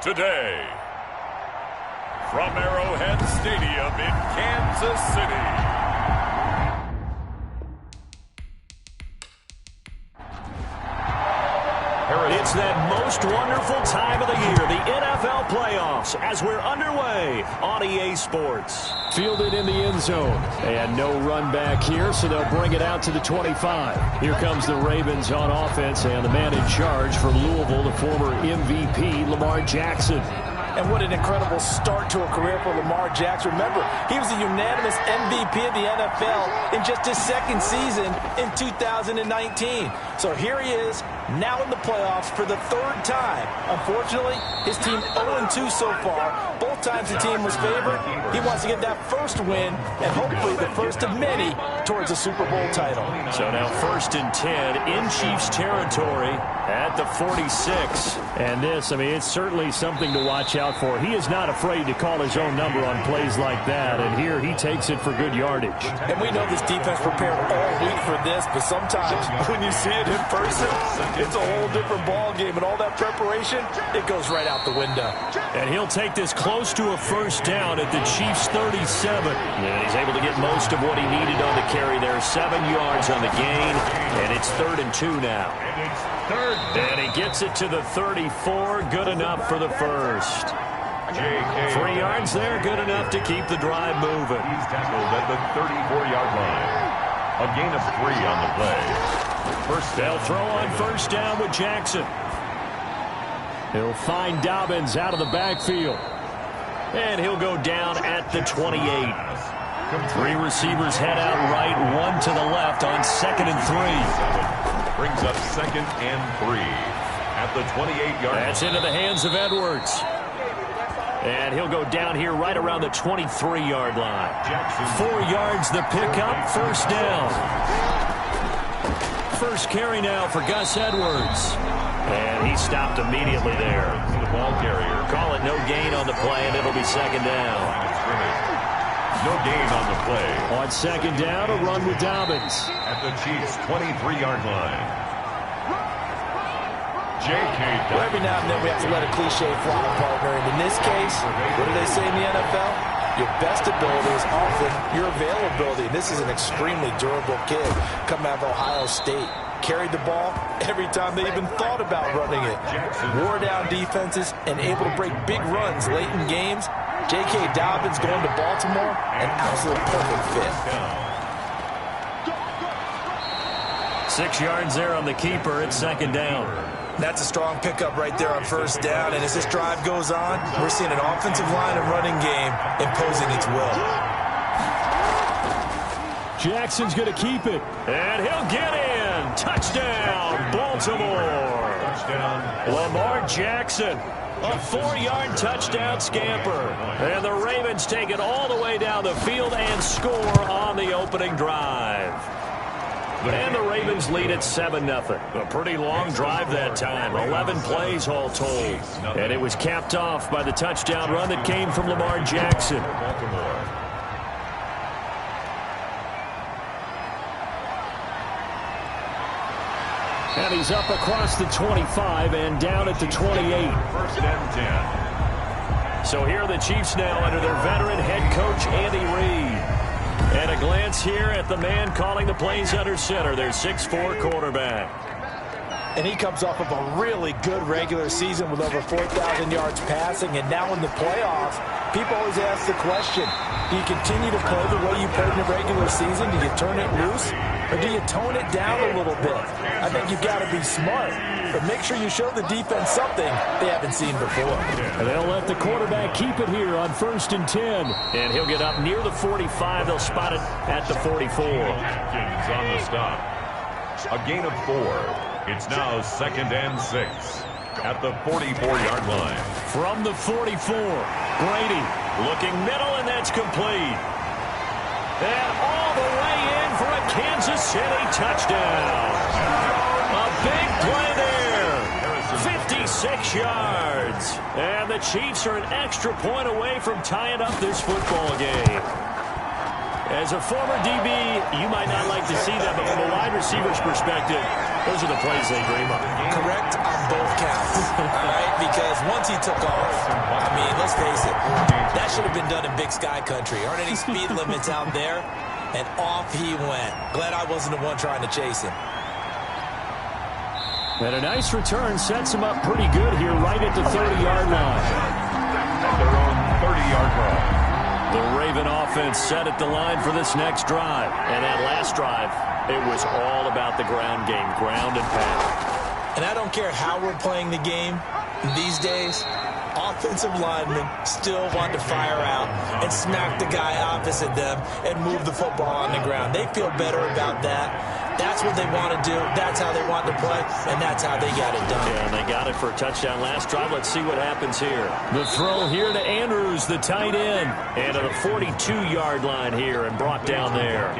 Today, from Arrowhead Stadium in Kansas City, it's that most wonderful time of the year, the NFL playoffs, as we're underway on EA Sports. Fielded in the end zone, and no run back here, so they'll bring it out to the 25. Here comes the Ravens on offense, and the man in charge from Louisville, the former MVP, Lamar Jackson. And what an incredible start to a career for Lamar Jackson. Remember, he was a unanimous MVP of the NFL in just his second season in 2019. So here he is, now in the playoffs for the third time. Unfortunately, his team 0-2 so far. Both times the team was favored. He wants to get that first win, and hopefully the first of many towards a Super Bowl title. So now 1st and 10 in Chiefs territory at the 46. And this, it's certainly something to watch out for. He is not afraid to call his own number on plays like that, and here he takes it for good yardage. And we know this defense prepared all week for this, but sometimes when you see it in person, it's a whole different ball game, and all that preparation, it goes right out the window. And he'll take this close to a first down at the Chiefs' 37. And he's able to get most of what he needed on the carry there. 7 yards on the gain, and it's 3rd and 2 now. And he gets it to the 34. Good enough for the first. 3 yards there, good enough to keep the drive moving. He's tackled at the 34-yard line. A gain of 3 on the play. They'll throw on first down with Jackson. He'll find Dobbins out of the backfield. And he'll go down at the 28. 3 receivers head out right, 1 to the left on 2nd and 3. Brings up 2nd and 3 at the 28-yard line. That's into the hands of Edwards. And he'll go down here right around the 23-yard line. 4 yards the pickup, first down. First carry now for Gus Edwards. And he stopped immediately there. The ball carrier. Call it no gain on the play, and it'll be 2nd down. No gain on the play. On 2nd down, a run with Dobbins. At the Chiefs' 23-yard line. Well, every now and then we have to let a cliche fly, partner. And in this case, what do they say in the NFL? Your best ability is often your availability. This is an extremely durable kid coming out of Ohio State. Carried the ball every time they even thought about running it. Wore down defenses and able to break big runs late in games. J.K. Dobbins going to Baltimore, an absolute perfect fit. 6 yards there on the keeper. It's 2nd down. That's a strong pickup right there on first down. And as this drive goes on, we're seeing an offensive line and running game imposing its will. Jackson's going to keep it. And he'll get in. Touchdown, Baltimore. Touchdown. Lamar Jackson. A 4-yard touchdown scamper. And the Ravens take it all the way down the field and score on the opening drive. And the Ravens lead at 7-0. A pretty long drive that time. 11 plays all told. And it was capped off by the touchdown run that came from Lamar Jackson. And he's up across the 25 and down at the 28. 1st and 10. So here are the Chiefs now under their veteran head coach, Andy Reid. And a glance here at the man calling the plays under center, their 6'4" quarterback. And he comes off of a really good regular season with over 4,000 yards passing. And now in the playoffs, people always ask the question, do you continue to play the way you played in the regular season? Do you turn it loose? Or do you tone it down a little bit? I think you've got to be smart. But make sure you show the defense something they haven't seen before. And they'll let the quarterback keep it here on 1st and 10. And he'll get up near the 45. They'll spot it at the 44. Atkins on the stop. A gain of 4. It's now 2nd and 6 at the 44-yard line. From the 44, Brady looking middle, and that's complete. And all the way in for a Kansas City touchdown. A big play there. 56 yards. And the Chiefs are an extra point away from tying up this football game. As a former DB, you might not like to see that, but from a wide receiver's perspective, those are the plays they dream of. Correct on both counts. routes, all right? Because once he took off, I mean, let's face it, that should have been done in Big Sky Country. Aren't any speed limits out there? And off he went. Glad I wasn't the one trying to chase him. And a nice return sets him up pretty good here right at the 30-yard line. At their own 30-yard line. The Raven offense set at the line for this next drive. And that last drive, it was all about the ground game, ground and pound. And I don't care how we're playing the game these days, offensive linemen still want to fire out and smack the guy opposite them and move the football on the ground. They feel better about that. That's what they want to do. That's how they want to play, and that's how they got it done. Yeah, and they got it for a touchdown last drive. Let's see what happens here. The throw here to Andrews, the tight end. And to the 42-yard line here and brought down there.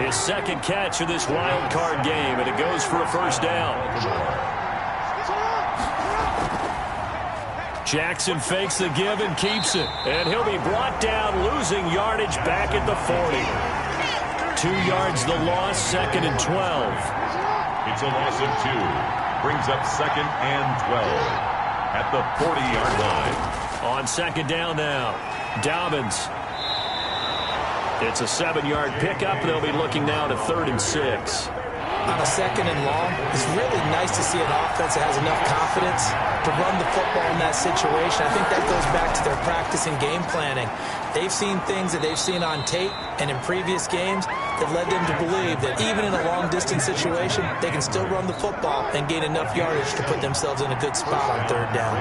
His second catch of this wild card game, and it goes for a first down. Jackson fakes the give and keeps it. And he'll be brought down, losing yardage back at the 40. 2 yards the loss, 2nd and 12. It's a loss of 2. Brings up 2nd and 12 at the 40-yard line. On 2nd down now, Dobbins. It's a 7-yard pickup. They'll be looking now to 3rd and 6. On a 2nd and long, it's really nice to see an offense that has enough confidence to run the football in that situation. I think that goes back to their practice and game planning. They've seen things that they've seen on tape and in previous games that led them to believe that even in a long-distance situation, they can still run the football and gain enough yardage to put themselves in a good spot on 3rd down.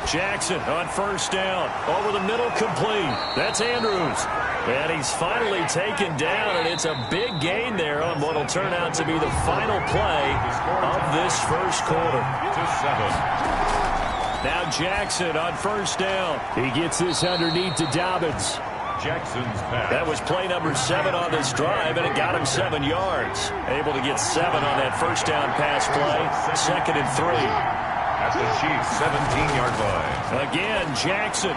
Jackson on 1st down. Over the middle, complete. That's Andrews. And he's finally taken down, and it's a big gain there on what will turn out to be the final play of this first quarter. To 7. Now Jackson on 1st down. He gets this underneath to Dobbins. Jackson's pass. That was play number 7 on this drive, and it got him 7 yards. Able to get 7 on that first down pass play. 2nd and 3. At the Chiefs' 17-yard line. Again, Jackson.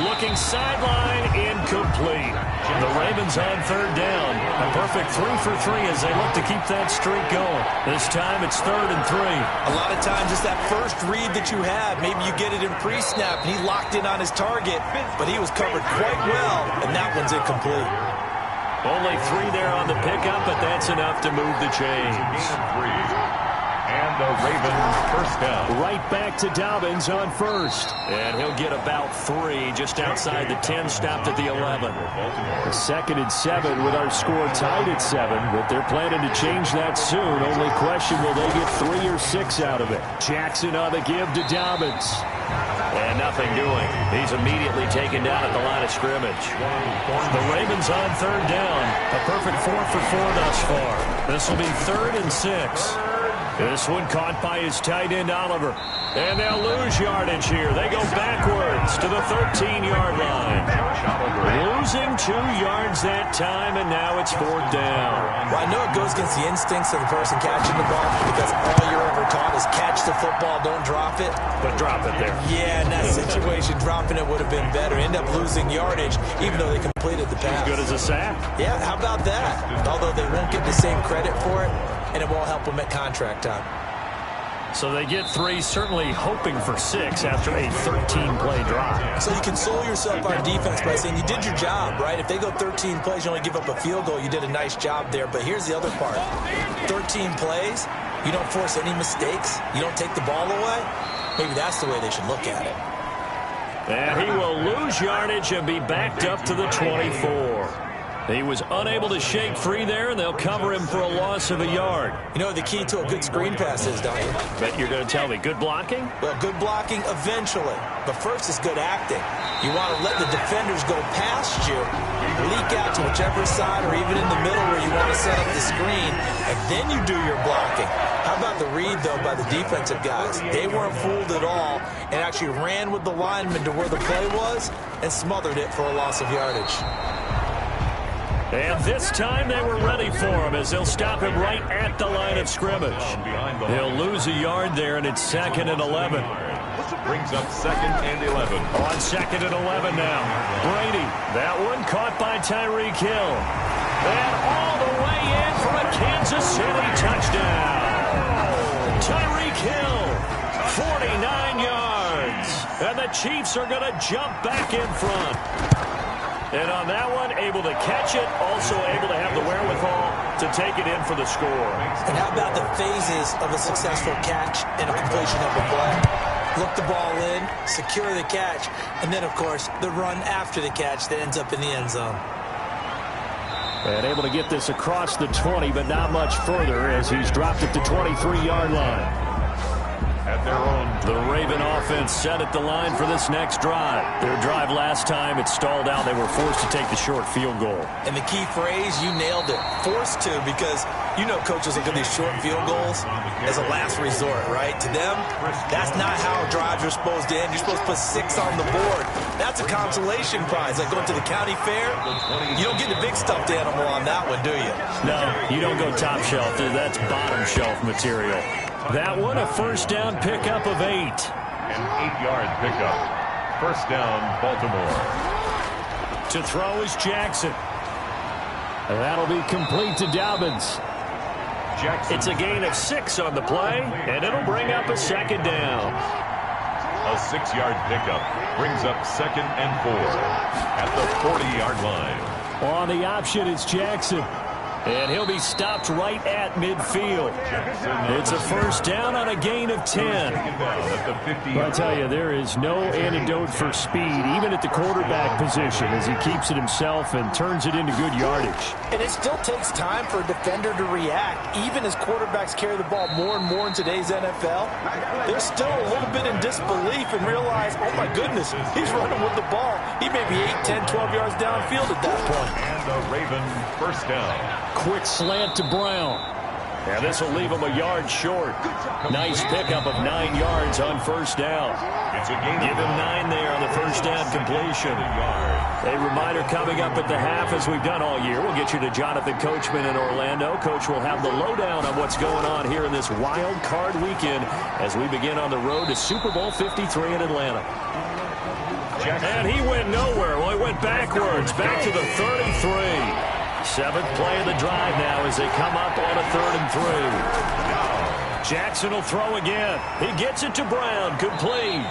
Looking sideline, incomplete. The Ravens on 3rd down. A perfect 3 for 3 as they look to keep that streak going. This time it's 3rd and 3. A lot of times it's that first read that you have. Maybe you get it in pre-snap, and he locked in on his target, but he was covered quite well, and that one's incomplete. Only 3 there on the pickup, but that's enough to move the chains. And the Ravens first down. Right back to Dobbins on 1st. And he'll get about 3 just outside the 10, stopped at the 11. A 2nd and 7 with our score tied at 7, but they're planning to change that soon. Only question, will they get 3 or 6 out of it? Jackson on the give to Dobbins. And nothing doing. He's immediately taken down at the line of scrimmage. The Ravens on 3rd down. A perfect 4 for 4 thus far. This will be 3rd and 6. This one caught by his tight end, Oliver. And they'll lose yardage here. They go backwards to the 13-yard line. Losing 2 yards that time, and now it's 4th down. Well, I know it goes against the instincts of the person catching the ball because all you're ever taught is catch the football, don't drop it. But drop it there. Yeah, in that situation, dropping it would have been better. End up losing yardage, even though they completed the pass. As good as a sack. Yeah, how about that? Although they won't get the same credit for it, and it won't help them at contract time. So they get 3, certainly hoping for 6 after a 13-play drive. So you console yourself on defense by saying you did your job, right? If they go 13 plays, you only give up a field goal, you did a nice job there. But here's the other part. 13 plays, you don't force any mistakes, you don't take the ball away. Maybe that's the way they should look at it. And he will lose yardage and be backed up to the 24. He was unable to shake free there, and they'll cover him for a loss of a yard. You know what the key to a good screen pass is, don't you? Bet you're going to tell me. Good blocking? Well, good blocking eventually. But first is good acting. You want to let the defenders go past you, leak out to whichever side or even in the middle where you want to set up the screen, and then you do your blocking. How about the read, though, by the defensive guys? They weren't fooled at all and actually ran with the lineman to where the play was and smothered it for a loss of yardage. And this time they were ready for him as they'll stop him right at the line of scrimmage. He'll lose a yard there, and it's 2nd and 11. Brings up 2nd and 11. On 2nd and 11 now. Brady, that one caught by Tyreek Hill. And all the way in for a Kansas City touchdown. Tyreek Hill, 49 yards. And the Chiefs are going to jump back in front. And on that one, able to catch it, also able to have the wherewithal to take it in for the score. And how about the phases of a successful catch and a completion of a play? Look the ball in, secure the catch, and then, of course, the run after the catch that ends up in the end zone. And able to get this across the 20, but not much further as he's dropped at the 23-yard line. At their own. The Raven offense set at the line for this next drive. Their drive last time, it stalled out. They were forced to take the short field goal. And the key phrase, you nailed it, forced to, because you know coaches look at these short field goals as a last resort, right? To them, that's not how drives are supposed to end. You're supposed to put 6 on the board. That's a consolation prize, like going to the county fair. You don't get the big stuffed animal on that one, do you? No, you don't go top shelf. That's bottom shelf material. That one, a first down pickup of 8. An 8-yard pickup. First down, Baltimore. To throw is Jackson. And that'll be complete to Dobbins. Jackson. It's a gain of 6 on the play, and it'll bring up a second down. A 6-yard pickup brings up 2nd and 4 at the 40-yard line. On the option, it's Jackson. And he'll be stopped right at midfield. It's a first down on a gain of 10. I tell you, there is no antidote for speed, even at the quarterback position, as he keeps it himself and turns it into good yardage. And it still takes time for a defender to react. Even as quarterbacks carry the ball more and more in today's NFL, they're still a little bit in disbelief and realize, oh my goodness, he's running with the ball. He may be 8, 10, 12 yards downfield at that point. And the Raven first down. Quick slant to Brown. Yeah, this will leave him a yard short. Nice pickup of 9 yards on first down. It's a gain. Give him 9 there on the first down completion. A reminder coming up at the half, as we've done all year. We'll get you to Jonathan Coachman in Orlando. Coach will have the lowdown on what's going on here in this wild card weekend as we begin on the road to Super Bowl 53 in Atlanta. And he went nowhere. Well, he went backwards, back to the 33. 7th play of the drive now as they come up on a 3rd and 3. Jackson will throw again. He gets it to Brown, complete.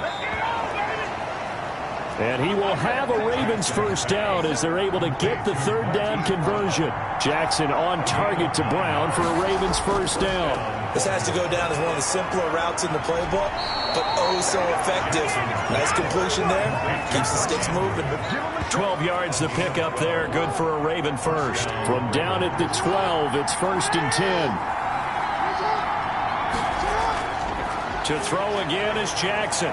And he will have a Ravens first down as they're able to get the 3rd down conversion. Jackson on target to Brown for a Ravens first down. This has to go down as one of the simpler routes in the playbook, but oh so effective. Nice completion there. Keeps the sticks moving. 12 yards to pick up there. Good for a Raven first. From down at the 12, it's 1st and 10. To throw again is Jackson.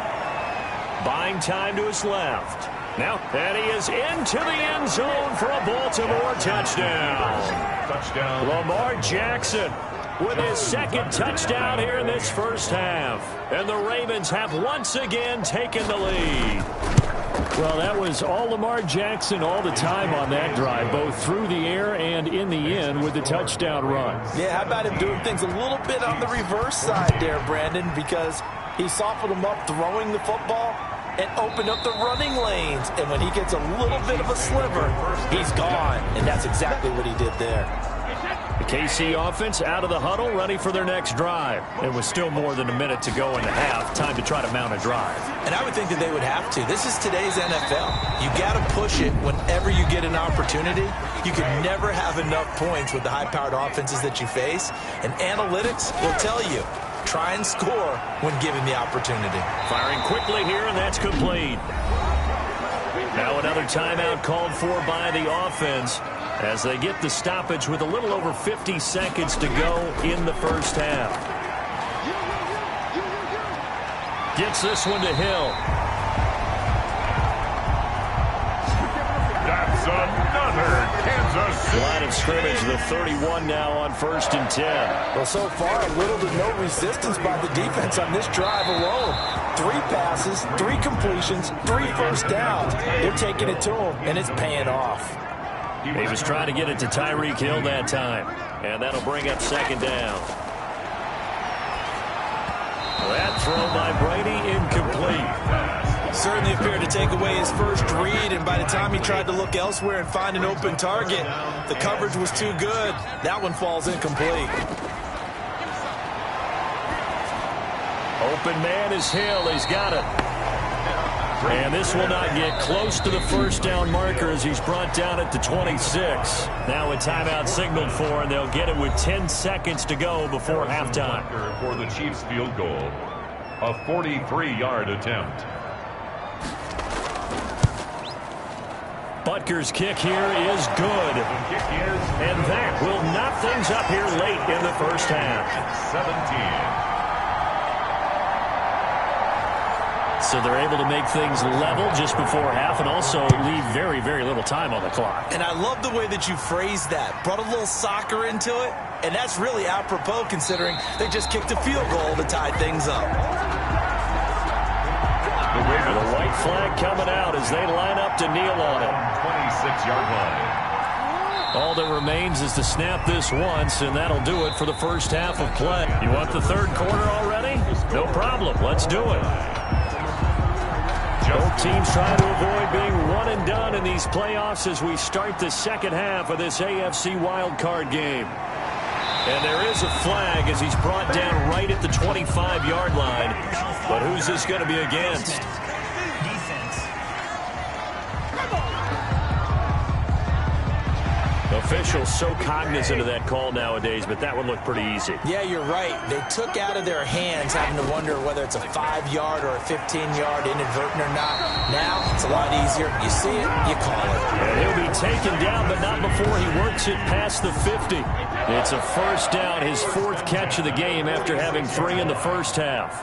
Buying time to his left. Now, and he is into the end zone for a Baltimore touchdown. Touchdown. Lamar Jackson with his 2nd touchdown here in this first half. And the Ravens have once again taken the lead. Well, that was all Lamar Jackson all the time on that drive, both through the air and in the end with the touchdown run. Yeah, how about him doing things a little bit on the reverse side there, Brandon, because he softened him up throwing the football and opened up the running lanes. And when he gets a little bit of a sliver, he's gone. And that's exactly what he did there. The KC offense out of the huddle, ready for their next drive. It was still more than a minute to go in the half. Time to try to mount a drive. And I would think that they would have to. This is today's NFL. You got to push it whenever you get an opportunity. You can never have enough points with the high-powered offenses that you face. And analytics will tell you, try and score when given the opportunity. Firing quickly here, and that's complete. Now another timeout called for by the offense as they get the stoppage with a little over 50 seconds to go in the first half. Gets this one to Hill. That's another Kansas City. Line of scrimmage, the 31 now on 1st and 10. Well, so far, little to no resistance by the defense on this drive alone. 3 passes, 3 completions, 3 first downs. They're taking it to him, and it's paying off. He was trying to get it to Tyreek Hill that time, and that'll bring up 2nd down. That throw by Brady incomplete. Certainly appeared to take away his first read, and by the time he tried to look elsewhere and find an open target, the coverage was too good. That one falls incomplete. Open man is Hill. He's got it. And this will not get close to the first down marker as he's brought down at the 26. Now a timeout signaled for, and they'll get it with 10 seconds to go before halftime. For the Chiefs field goal, a 43-yard attempt. Butker's kick here is good. And that will knock things up here late in the first half. 17. So they're able to make things level just before half and also leave very, very little time on the clock. And I love the way that you phrased that. Brought a little soccer into it, and that's really apropos considering they just kicked a field goal to tie things up. The white flag coming out as they line up to kneel on it. 26-yard line. All that remains is to snap this once, and that'll do it for the first half of play. You want the third quarter already? No problem. Let's do it. Both teams trying to avoid being one and done in these playoffs as we start the second half of this AFC wildcard game. And there is a flag as he's brought down right at the 25-yard line. But who's this going to be against? Officials so cognizant of that call nowadays, but that one looked pretty easy. Yeah, you're right. They took out of their hands having to wonder whether it's a 5-yard or a 15-yard inadvertent or not. Now it's a lot easier. You see it, you call it. And he'll be taken down, but not before he works it past the 50. It's a first down, his fourth catch of the game after having 3 in the first half.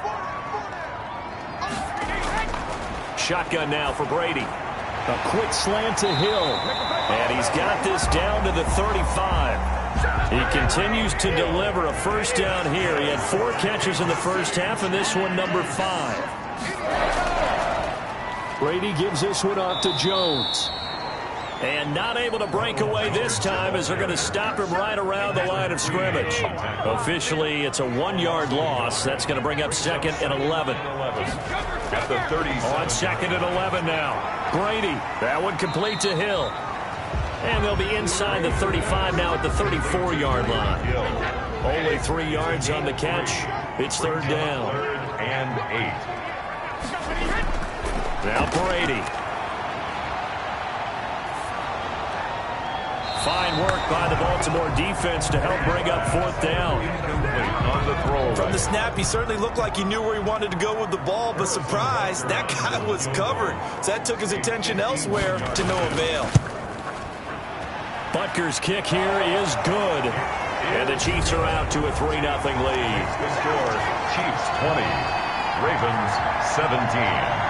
Shotgun now for Brady. A quick slant to Hill. And he's got this down to the 35. He continues to deliver a first down here. He had 4 catches in the first half, and this one number 5. Brady gives this one off to Jones. And not able to break away this time as they're going to stop him right around the line of scrimmage. Officially, it's a 1-yard loss. That's going to bring up 2nd and 11. At the 30. On 2nd and 11 now. Brady, that one complete to Hill. And they'll be inside the 35 now at the 34-yard line. Only 3 yards on the catch. It's third down. 3rd and 8. Now Brady. Fine work by the Baltimore defense to help bring up 4th down. On the throw. From the snap, he certainly looked like he knew where he wanted to go with the ball, but surprise, that guy was covered. So that took his attention elsewhere to no avail. Butker's kick here is good. And the Chiefs are out to a 3-0 lead. The score, Chiefs 20, Ravens 17.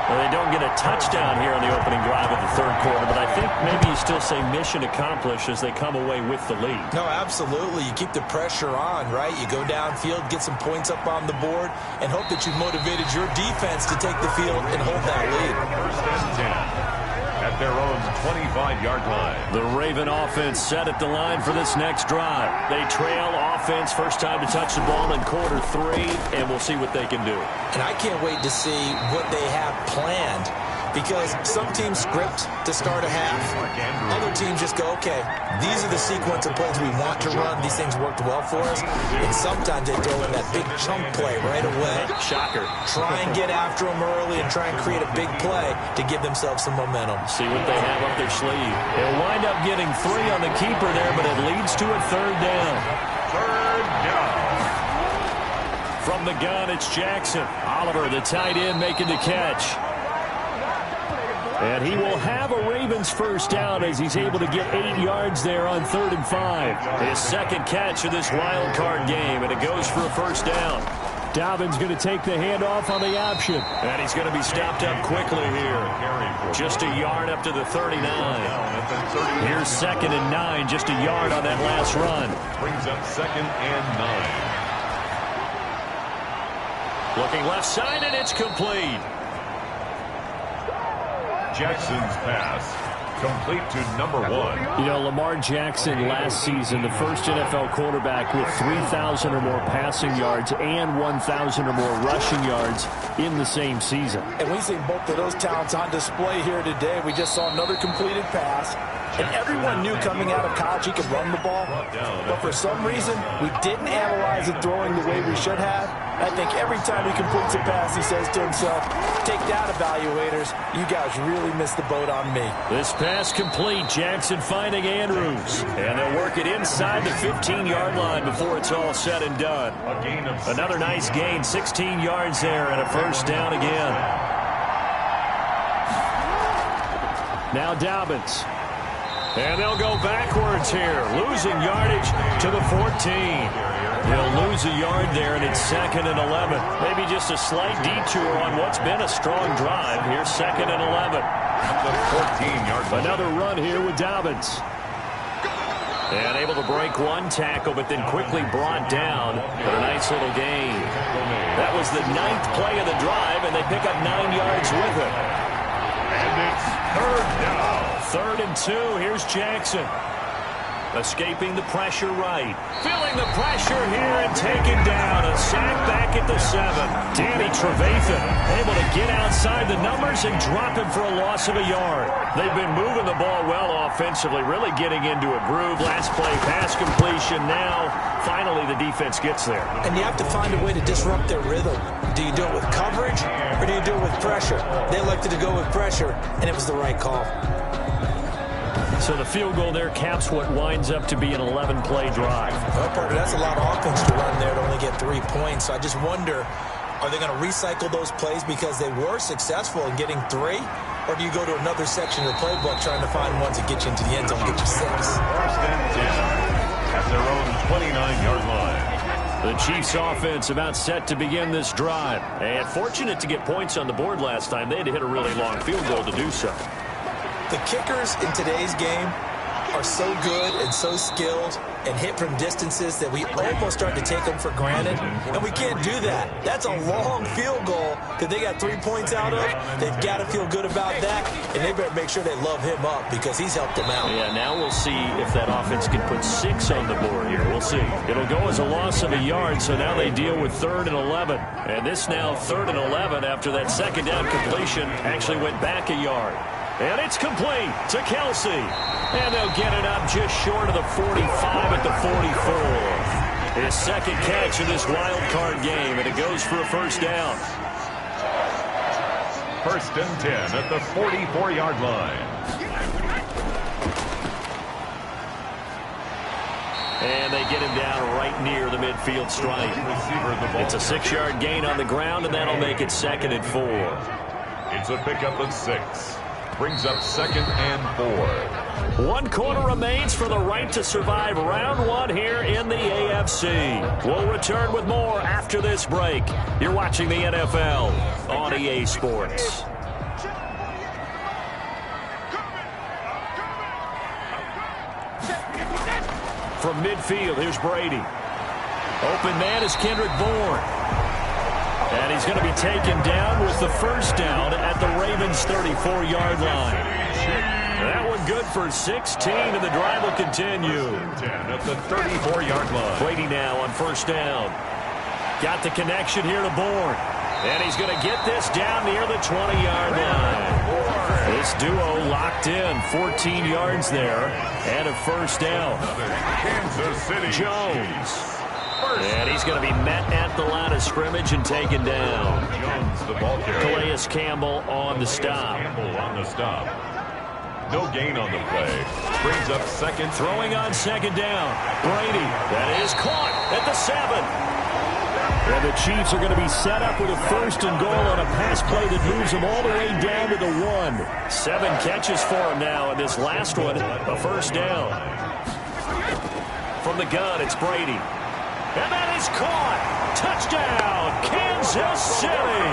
Well, they don't get a touchdown here on the opening drive of the third quarter, but I think maybe you still say mission accomplished as they come away with the lead. No, absolutely. You keep the pressure on, right? You go downfield, get some points up on the board, and hope that you've motivated your defense to take the field and hold that lead. 1st and 10. At their own 25-yard line. The Raven offense set at the line for this next drive. They trail offense, first time to touch the ball in quarter 3, and we'll see what they can do. And I can't wait to see what they have planned, because some teams script to start a half. Other teams just go, okay, these are the sequence of plays we want to run. These things worked well for us. And sometimes they throw in that big chunk play right away. Shocker. Try and get after them early and try and create a big play to give themselves some momentum. See what they have up their sleeve. They'll wind up getting 3 on the keeper there, but it leads to a 3rd down. 3rd down. From the gun, it's Jackson. Oliver, the tight end, making the catch. And he will have a Ravens first down as he's able to get 8 yards there on 3rd and 5. His second catch of this wild card game, and it goes for a first down. Dobbins going to take the handoff on the option. And he's going to be stopped up quickly here. Just a yard up to the 39. Here's 2nd and 9, just a yard on that last run. Brings up 2nd and 9. Looking left side, and it's complete. Jackson's pass complete to number 1. You know, Lamar Jackson last season, the first NFL quarterback with 3,000 or more passing yards and 1,000 or more rushing yards in the same season. And we've seen both of those talents on display here today. We just saw another completed pass. And everyone knew coming out of college he could run the ball. But for some reason, we didn't analyze it throwing the way we should have. I think every time he completes a pass, he says to himself, take that, evaluators. You guys really missed the boat on me. This pass complete. Jackson finding Andrews. And they'll work it inside the 15-yard line before it's all said and done. Another nice gain, 16 yards there, and a first down again. Now Dobbins. And they'll go backwards here, losing yardage to the 14. They'll lose a yard there, and it's 2nd and 11. Maybe just a slight detour on what's been a strong drive. Here's 2nd and 11. The 14-yard line. Another run here with Dobbins. And able to break one tackle, but then quickly brought down for a nice little gain. That was the 9th play of the drive, and they pick up 9 yards with it. And it's 3rd down. 3rd and 2. Here's Jackson. Escaping the pressure right. Feeling the pressure here and taken down. A sack back at the 7. Danny Trevathan able to get outside the numbers and drop him for a loss of a yard. They've been moving the ball well offensively, really getting into a groove. Last play, pass completion. Now, finally, the defense gets there. And you have to find a way to disrupt their rhythm. Do you do it with coverage or do you do it with pressure? They elected to go with pressure, and it was the right call. So the field goal there caps what winds up to be an 11-play drive. Well, partner, that's a lot of offense to run there to only get 3 points. So I just wonder, are they going to recycle those plays because they were successful in getting 3? Or do you go to another section of the playbook trying to find ones that get you into the end zone and get you 6? 1st and 10 at their own 29-yard line. The Chiefs offense about set to begin this drive. And fortunate to get points on the board last time. They had to hit a really long field goal to do so. The kickers in today's game are so good and so skilled and hit from distances that we almost start to take them for granted, and we can't do that. That's a long field goal that they got 3 points out of. They've got to feel good about that, and they better make sure they love him up because he's helped them out. Yeah, now we'll see if that offense can put 6 on the board here. We'll see. It'll go as a loss of a yard, so now they deal with 3rd and 11. And this now 3rd and 11 after that 2nd down completion actually went back a yard. And it's complete to Kelsey. And they'll get it up just short of the 45 at the 44. His 2nd catch of this wild card game, and it goes for a first down. 1st and 10 at the 44-yard line. And they get him down right near the midfield stripe. It's a 6-yard gain on the ground, and that'll make it 2nd and 4. It's a pickup of 6. Brings up 2nd and 4. 1 quarter remains for the right to survive round 1 here in the AFC. We'll return with more after this break. You're watching the NFL on EA Sports. From midfield, here's Brady. Open man is Kendrick Bourne. And he's going to be taken down with the first down at the Ravens' 34-yard line. That one good for 16, and the drive will continue. 10 at the 34-yard line. Brady now on first down. Got the connection here to Bourne. And he's going to get this down near the 20-yard line. This duo locked in, 14 yards there, and a first down. Kansas City Jones. And he's going to be met at the line of scrimmage and taken down. Jones, the ball carrier. Calais Campbell on the stop. Campbell on the stop. No gain on the play. Brings up 2nd. Throwing on 2nd down. Brady. That is caught at the 7. And the Chiefs are going to be set up with a 1st and goal on a pass play that moves them all the way down to the 1. 7 catches for him now, and this last one, a first down. From the gun, it's Brady. And that is caught. Touchdown, Kansas City.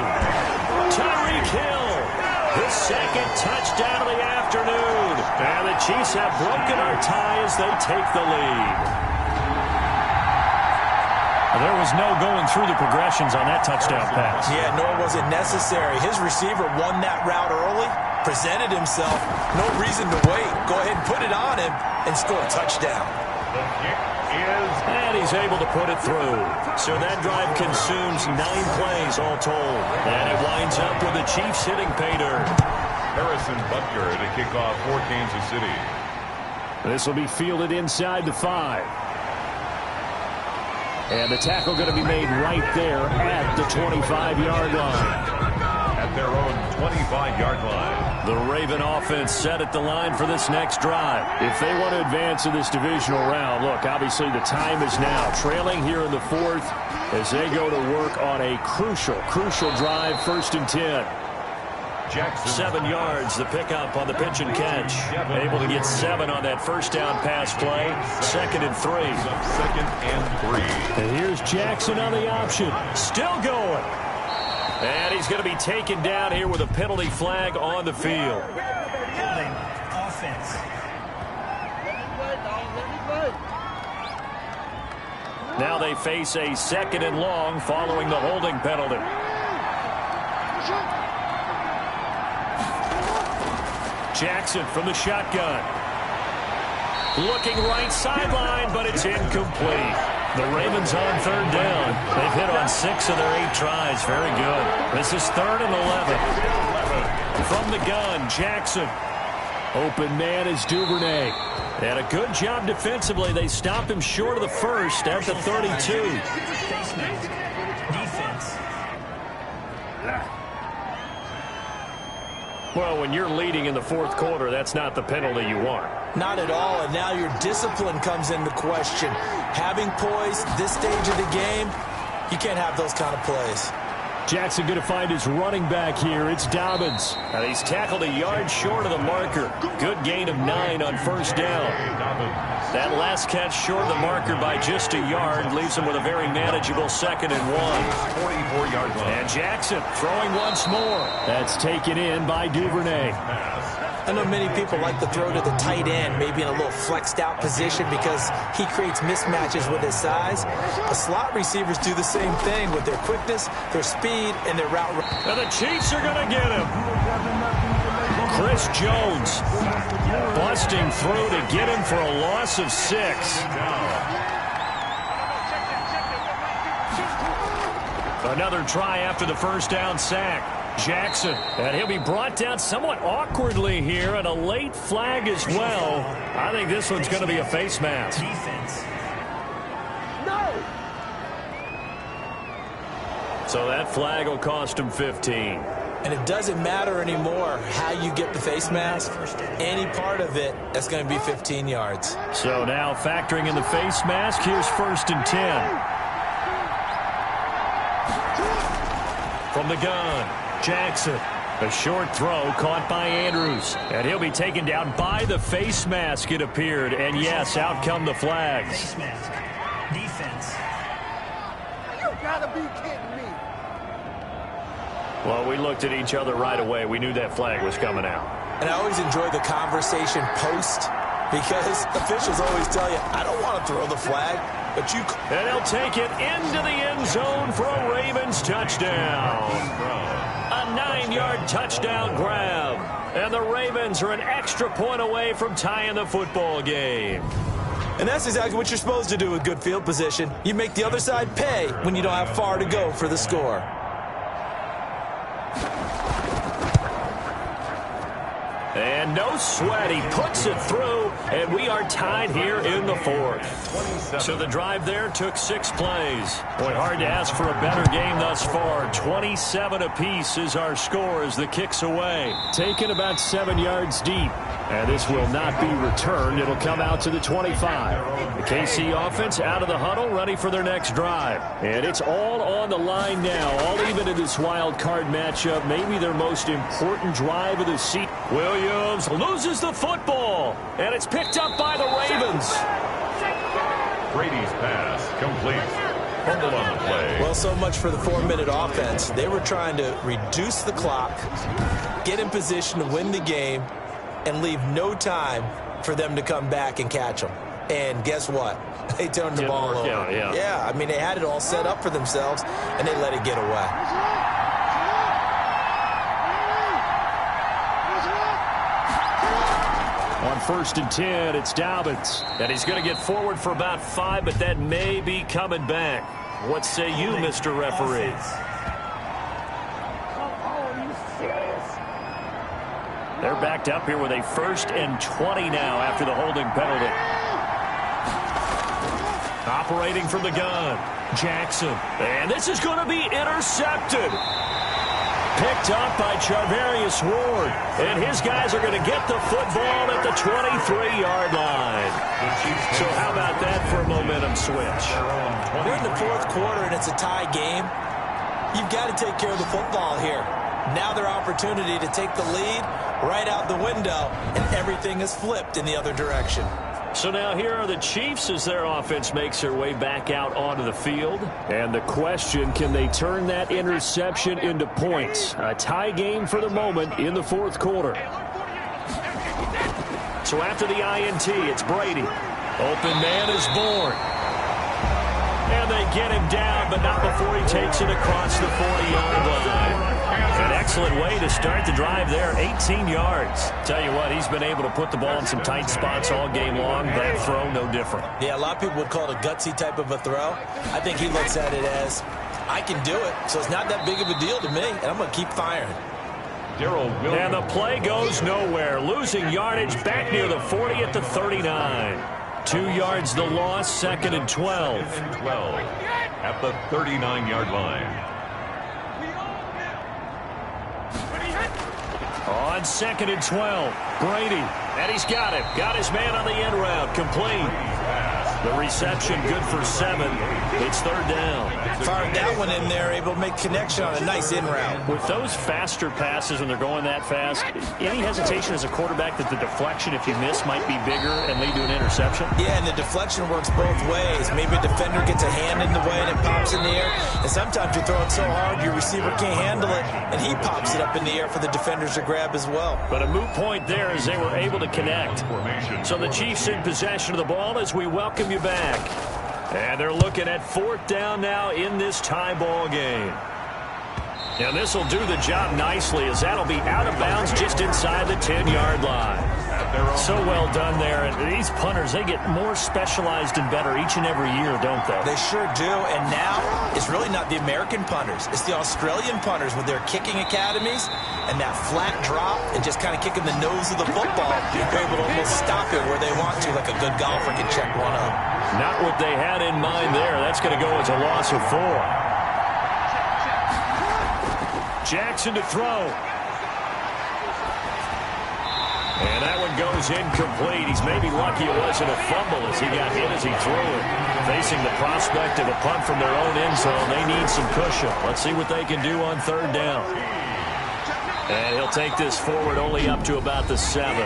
Tyreek Hill, the 2nd touchdown of the afternoon. And the Chiefs have broken our tie as they take the lead. There was no going through the progressions on that touchdown pass. Yeah, nor was it necessary. His receiver won that route early, presented himself. No reason to wait. Go ahead and put it on him and score a touchdown. The kick is... And he's able to put it through. So that drive consumes 9 plays all told. And it winds up with the Chiefs hitting pay dirt. Harrison Butker to kick off for Kansas City. This will be fielded inside the 5. And the tackle going to be made right there at the 25-yard line. At their own 25-yard line. The Raven offense set at the line for this next drive. If they want to advance in this divisional round, look, obviously the time is now. Trailing here in the 4th as they go to work on a crucial drive, 1st and 10. Jackson. 7 yards, the pickup on the pitch and catch. Able to get 7 on that first down pass play. 2nd and 3. 2nd and 3. And here's Jackson on the option. Still going. And he's going to be taken down here with a penalty flag on the field. Offense. Now they face a 2nd and long following the holding penalty. Jackson from the shotgun. Looking right sideline, but it's incomplete. The Ravens on 3rd down. They've hit on 6 of their 8 tries. Very good. This is 3rd and 11. From the gun, Jackson. Open man is Duvernay. And a good job defensively. They stopped him short of the first at the 32. Face mask. Defense. Well, when you're leading in the 4th quarter, that's not the penalty you want. Not at all, and now your discipline comes into question. Having poise this stage of the game, you can't have those kind of plays. Jackson going to find his running back here. It's Dobbins. And he's tackled a yard short of the marker. Good gain of 9 on 1st down. That last catch short of the marker by just a yard leaves him with a very manageable 2nd and 1. 44-yard line. And Jackson throwing once more. That's taken in by Duvernay. I know many people like to throw to the tight end, maybe in a little flexed out position because he creates mismatches with his size. The slot receivers do the same thing with their quickness, their speed, and their route. And the Chiefs are going to get him. Chris Jones busting through to get him for a loss of 6. Another try after the first down sack. Jackson, and he'll be brought down somewhat awkwardly here, and a late flag as well. I think this one's going to be a face mask. Defense. So that flag will cost him 15. And it doesn't matter anymore how you get the face mask. Any part of it, that's going to be 15 yards. So now factoring in the face mask, here's 1st and 10. From the gun, Jackson. A short throw caught by Andrews. And he'll be taken down by the face mask, it appeared. And yes, out come the flags. Face mask. Defense. You gotta be kidding me. Well, we looked at each other right away. We knew that flag was coming out. And I always enjoy the conversation post because officials always tell you, I don't want to throw the flag, but you... And he'll take it into the end zone for a Ravens touchdown. A 9-yard touchdown grab. And the Ravens are an extra point away from tying the football game. And that's exactly what you're supposed to do with good field position. You make the other side pay when you don't have far to go for the score. And no sweat, he puts it through, and we are tied here in the 4th. So the drive there took 6 plays. Boy, hard to ask for a better game thus far. 27 apiece is our score as the kick's away. Taken about 7 yards deep. And this will not be returned. It'll come out to the 25. The KC offense out of the huddle, ready for their next drive. And it's all on the line now, all even in this wild card matchup. Maybe their most important drive of the season. Williams loses the football, and it's picked up by the Ravens. Brady's pass complete. Fumble on the play. Well, so much for the 4-minute offense. They were trying to reduce the clock, get in position to win the game, and leave no time for them to come back and catch them. And guess what? They turned the ball over. Yeah, I mean, they had it all set up for themselves, and they let it get away. On 1st and 10, it's Dobbins. And he's going to get forward for about 5, but that may be coming back. What say you, Mr. Referee? They're backed up here with a 1st and 20 now after the holding penalty. Operating from the gun, Jackson. And this is going to be intercepted. Picked up by Charvarius Ward. And his guys are going to get the football at the 23-yard line. So how about that for a momentum switch? We're in the 4th quarter and it's a tie game. You've got to take care of the football here. Now their opportunity to take the lead right out the window, and everything is flipped in the other direction. So now here are the Chiefs as their offense makes their way back out onto the field. And the question, can they turn that interception into points? A tie game for the moment in the 4th quarter. So after the INT, it's Brady. Open man is born. And they get him down, but not before he takes it across the 40-yard line. An excellent way to start the drive there, 18 yards. Tell you what, he's been able to put the ball in some tight spots all game long. That throw, no different. Yeah, a lot of people would call it a gutsy type of a throw. I think he looks at it as, I can do it, so it's not that big of a deal to me, and I'm going to keep firing. And the play goes nowhere, losing yardage back near the 40 at the 39. 2 yards the loss, 2nd and 12. At the 39-yard line. On 2nd and 12, Brady. And he's got him. Got his man on the end route. Complete. The reception good for 7. It's 3rd down. Fired that one in there, able to make connection on a nice in route. With those faster passes when they're going that fast, any hesitation as a quarterback that the deflection, if you miss, might be bigger and lead to an interception? Yeah, and the deflection works both ways. Maybe a defender gets a hand in the way and it pops in the air. And sometimes you throw it so hard your receiver can't handle it, and he pops it up in the air for the defenders to grab as well. But a moot point there as they were able to connect. So the Chiefs in possession of the ball as we welcome you back. And they're looking at 4th down now in this tie ball game. And this will do the job nicely as that'll be out of bounds just inside the 10-yard line. So well done there. And these punters, they get more specialized and better each and every year, don't they? They sure do. And now it's really not the American punters. It's the Australian punters with their kicking academies and that flat drop and just kind of kicking the nose of the football. They're able to almost stop it where they want to, like a good golfer can check one up. Not what they had in mind there. That's going to go as a loss of 4. Jackson to throw. And that one goes incomplete. He's maybe lucky it wasn't a fumble as he got hit as he threw it. Facing the prospect of a punt from their own end zone, they need some cushion. Let's see what they can do on 3rd down. And he'll take this forward only up to about the 7.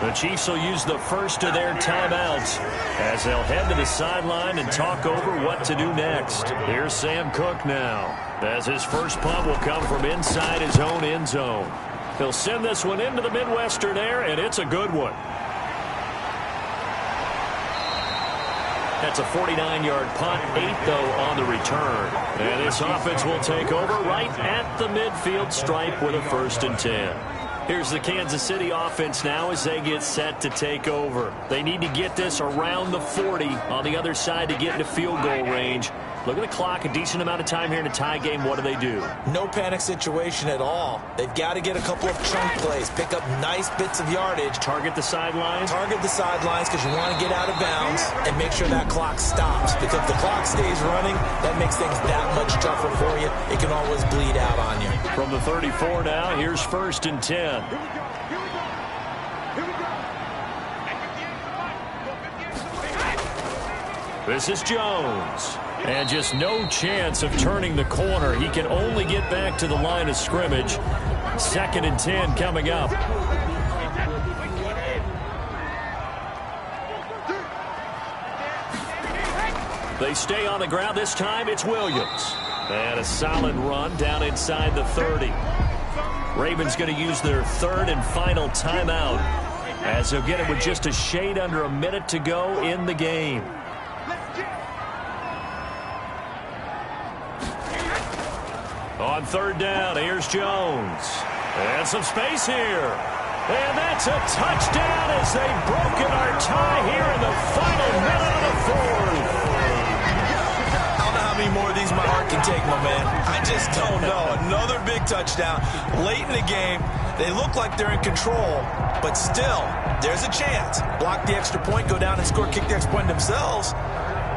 The Chiefs will use the first of their timeouts as they'll head to the sideline and talk over what to do next. Here's Sam Cook now, as his first punt will come from inside his own end zone. He'll send this one into the Midwestern air, and it's a good one. That's a 49-yard punt, 8, though, on the return. And this offense will take over right at the midfield stripe with a 1st and 10. Here's the Kansas City offense now as they get set to take over. They need to get this around the 40 on the other side to get into field goal range. Look at the clock, a decent amount of time here in a tie game. What do? No panic situation at all. They've got to get a couple of chunk plays, pick up nice bits of yardage. Target the sidelines? Target the sidelines because you want to get out of bounds and make sure that clock stops. Because if the clock stays running, that makes things that much tougher for you. It can always bleed out on you. From the 34 now, here's 1st and 10. This is Jones. And just no chance of turning the corner. He can only get back to the line of scrimmage. 2nd and 10 coming up. They stay on the ground. This time it's Williams. And a solid run down inside the 30. Ravens going to use their 3rd and final timeout as they'll get it with just a shade under a minute to go in the game. On third down, here's Jones. And some space here. And that's a touchdown as they've broken our tie here in the final minute of the fourth. I don't know how many more of these my heart can take, my man. I just don't know. Another big touchdown late in the game. They look like they're in control, but still, there's a chance. Block the extra point, go down and score, kick the extra point themselves.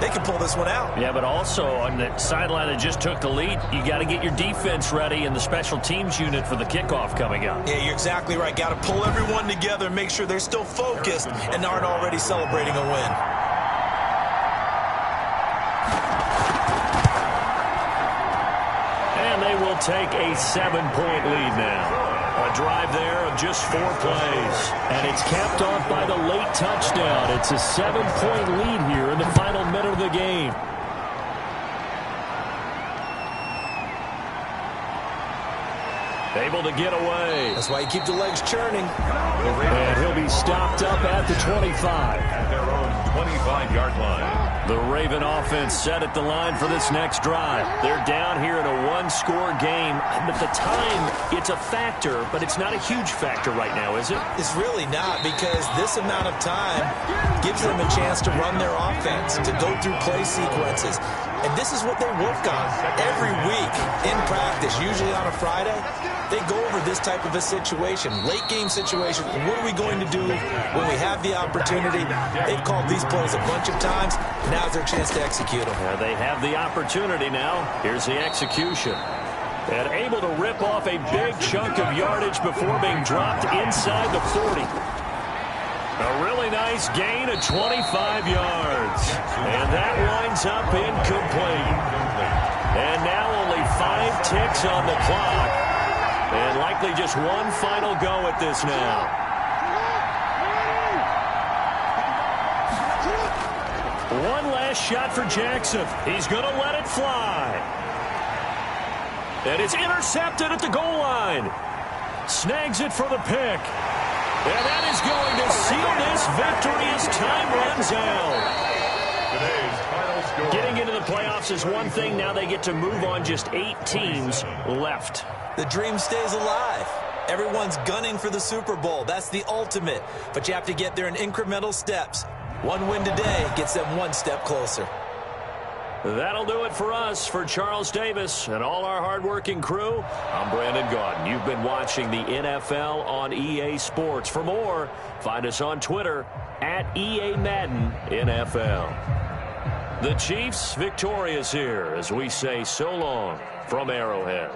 They can pull this one out. Yeah, but also on the sideline that just took the lead, you got to get your defense ready and the special teams unit for the kickoff coming up. Yeah, you're exactly right. Got to pull everyone together and make sure they're still focused and aren't already celebrating a win. And they will take a 7-point lead now. A drive there of just 4 plays. And it's capped off by the late touchdown. It's a 7-point lead here in the final minute of the game. Able to get away. That's why you keep the legs churning. And he'll be stopped up at the 25. At their own 25-yard line. The Raven offense set at the line for this next drive. They're down here in a 1-score game. But the time, it's a factor, but it's not a huge factor right now, is it? It's really not, because this amount of time gives them a chance to run their offense, to go through play sequences. And this is what they work on every week in practice, usually on a Friday. They go over this type of a situation, late-game situation. What are we going to do when we have the opportunity? They've called these plays a bunch of times. Now's their chance to execute them. Yeah, they have the opportunity now. Here's the execution. And able to rip off a big chunk of yardage before being dropped inside the 40. A really nice gain of 25 yards. And that winds up incomplete. And now only 5 ticks on the clock. And likely just one final go at this now. One last shot for Jackson. He's going to let it fly. And it's intercepted at the goal line. Snags it for the pick. And that is going to seal this victory as time runs out. Today's final score. Getting into the playoffs is one thing. Now they get to move on. Just 8 teams left. The dream stays alive. Everyone's gunning for the Super Bowl. That's the ultimate. But you have to get there in incremental steps. One win today gets them one step closer. That'll do it for us. For Charles Davis and all our hardworking crew, I'm Brandon Gaudin. You've been watching the NFL on EA Sports. For more, find us on Twitter at EA Madden NFL. The Chiefs victorious here as we say so long from Arrowhead.